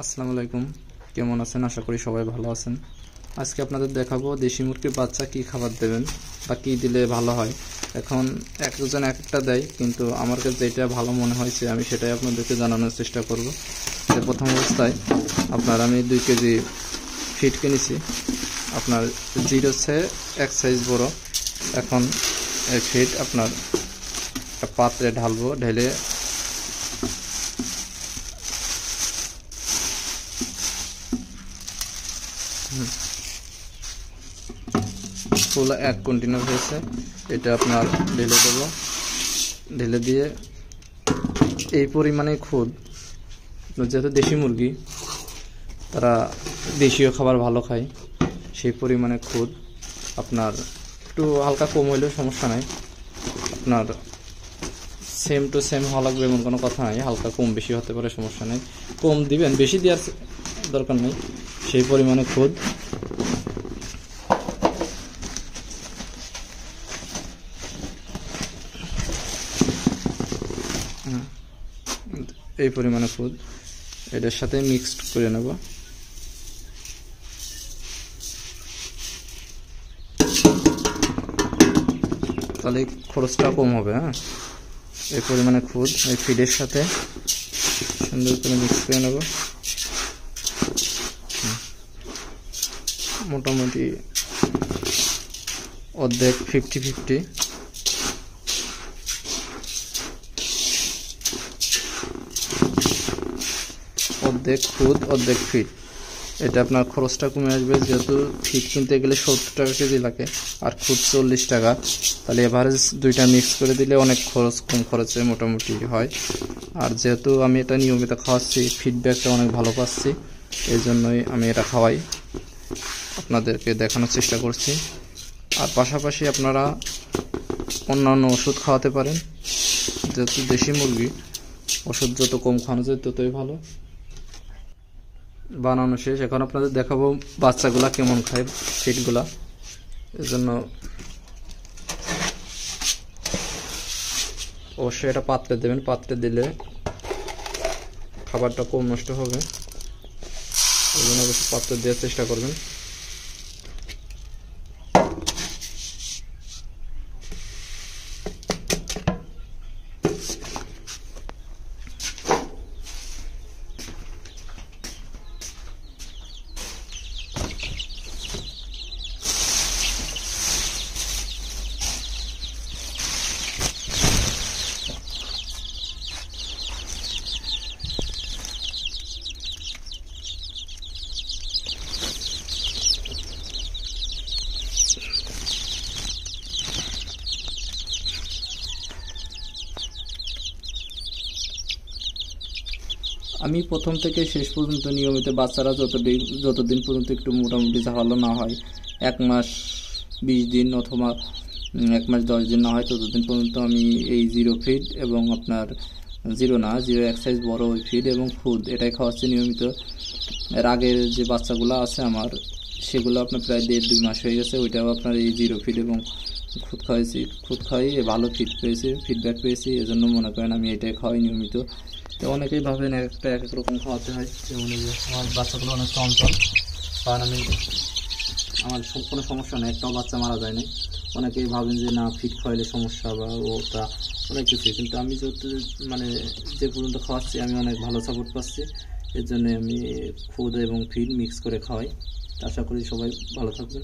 আসসালামু আলাইকুম, কেমন আছেন? আশা করি সবাই ভালো আছেন। আজকে আপনাদের দেখাবো দেশি মুরগির বাচ্চা কি খাবার দেবেন বা কি দিলে ভালো হয়। এখন একজন এক একটা দেয়, কিন্তু আমার কাছে যেটা ভালো মনে হয়েছে আমি সেটাই আপনাদেরকে জানানোর চেষ্টা করব। যে প্রথম অবস্থায় আমি 2 কেজি ফিড কিনেছি। আপনার জির হচ্ছে এক সাইজ বড়। এখন এই ফিড আপনার পাত্রে ঢালবো, ঢেলে ফুল এক কন্টেনার হয়েছে, এটা আপনার ঢেলে দেবো। ঢেলে দিয়ে এই পরিমাণে খুদ, যেহেতু দেশি মুরগি তারা দেশীয় খাবার ভালো খায়, সেই পরিমাণে খুদ আপনার একটু হালকা কম হইলেও সমস্যা নাই। আপনার সেম টু সেম হওয়া লাগবে এমন কোনো কথা নাই, হালকা কম বেশি হতে পারে, সমস্যা নেই। কম দিবেন, বেশি দেওয়ার দরকার নেই। সেই পরিমাণে খুদ এই পরিমাণে খুদ এটার সাথে মিক্সড করে নেব। তাহলে খরচটা কম হবে। এই পরিমাণে খুদ এই ফিডের সাথে সুন্দর করে মিক্স করে নেব। মোটামুটি অর্ধেক 50-50 অর্ধেক খুদ অর্ধেক ফিড। এটা আপনার খরচটা কমে আসবে, যেহেতু ফিড কিনতে গেলে 70 টাকা কেজি লাগে আর খুদ 40 টাকা। তাহলে এভারেজ দুইটা মিক্স করে দিলে অনেক খরচ কম খরচে মোটামুটি হয়। আর যেহেতু আমি এটা নিয়মিত খাওয়াচ্ছি, ফিডব্যাকটা অনেক ভালো পাচ্ছি, এই জন্যই আমি এটা খাওয়াই, আপনাদেরকে দেখানোর চেষ্টা করছি। আর পাশাপাশি আপনারা অন্যান্য ওষুধ খাওয়াতে পারেন, যেহেতু দেশি মুরগি ওষুধ যত কম খাওয়ানো যায় ততই ভালো। বানানো শেষ, এখন আপনাদের দেখাবো বাচ্চাগুলা কেমন খায়, ফিডগুলা। এর জন্য অবশ্যই এটা পাত্রে দেবেন, পাত্রে দিলে খাবারটা কম নষ্ট হবে, এই জন্য অবশ্যই পাত্রে দেওয়ার চেষ্টা করবেন। আমি প্রথম থেকে শেষ পর্যন্ত নিয়মিত বাচ্চারা যতদিন পর্যন্ত একটু মোটামুটি ঝামেলা না হয়, 1 মাস 20 দিন অথবা 1 মাস 10 দিন না হয়, ততদিন পর্যন্ত আমি এই জিরো ফিড এবং আপনার জিরো এক সাইজ বড় ওই ফিড এবং খুদ এটাই খাওয়াচ্ছি নিয়মিত। এর আগের যে বাচ্চাগুলো আছে আমার, সেগুলো আপনার প্রায় 1.5-2 মাস হয়ে গেছে, ওইটাও আপনার এই জিরো ফিড এবং খুদ খাওয়াইছি। খুদ খাওয়াই ভালো ফিডব্যাক পেয়েছি, এজন্য মনে করেন আমি এটাই খাওয়াই নিয়মিত। তো অনেকেই ভাবেন একটা এক এক রকম খাওয়াতে হয়, যেমন আমার বাচ্চাগুলো অনেক চঞ্চল, কারণ আমার কোনো সমস্যা নেই, একটাও বাচ্চা মারা যায়নি। অনেকেই ভাবেন যে না, ফিড খাওয়াইলে সমস্যা বা ওটা অনেক কিছু, কিন্তু আমি যে পর্যন্ত খাওয়াচ্ছি আমি অনেক ভালো সাপোর্ট পাচ্ছি। এর জন্য আমি খুদ এবং ফিড মিক্স করে খাওয়াই। আশা করি সবাই ভালো থাকবেন।